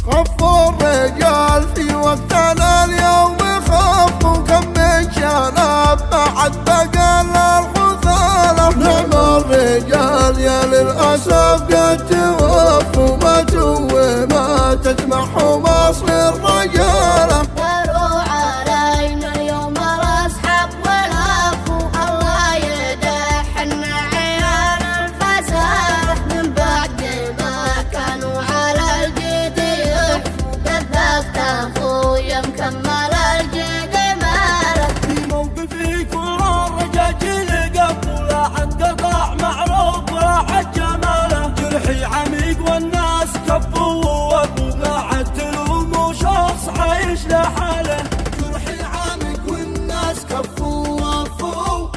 خفوا الرجال في وقتنا اليوم خفوا، كم من شنب ما عد بقى الحثالة. نعم الرجال يا للأسف قد توفوا، ماتوا وما تسمعهم أصل الرجالة. داروا علينا اليوم الأصحاب والأخو، الله يدحن عيال الفساد من بعد ما كانوا على الجد يحفوا. كذبت أخويا مكمل الجد مالك، في موقفي كل الرجاجيل قبل لا حد قطع معروف ولا حد جماله. جرحي عميق والناس كفوا ووقفوا، لا حد تلوم شخص عايش لحاله. جرحي عامق والناس كفوا ووقفوا،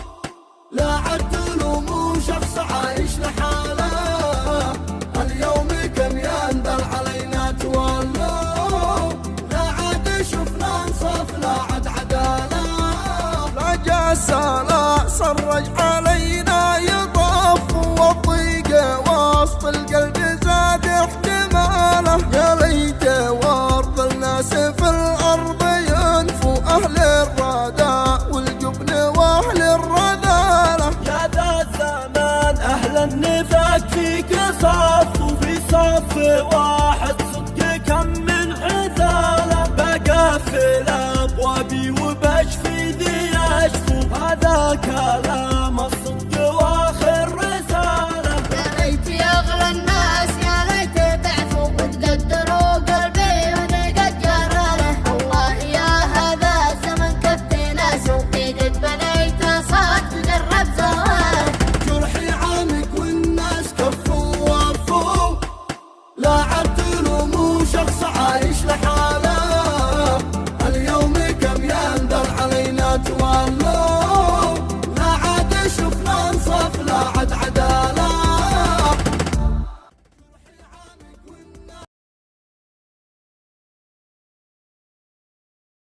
لا عد تلوموا شخص عايش لحاله. اليوم كم يندل علينا تولوا، لا عاد شفنا انصاف لا عاد عداله. لا جاسة لا صرج علينا يطاف، والضيق وسط القلب زاد احتماله. يا ليت ورد الناس في الارض ينفوا، اهل الردى والجبن واهل الرذاله. يا ذا الزمان أهل النفاق فيك صف، وفي صف واحد صدق كم من عثالة. بقفل أبوابي وبشفي ذي أشفو، هذا كلام الصدق وآخر رسالة. يا ليت يغلى الناس، يا ليت ضعفوا وتقدروا قلبي ونقد جراله. الله يا هذا الزمن كفت ناس، وقيد بنيت صاد تقرب زواله. جرحي عامق والناس كفوا ووقفوا، لا عد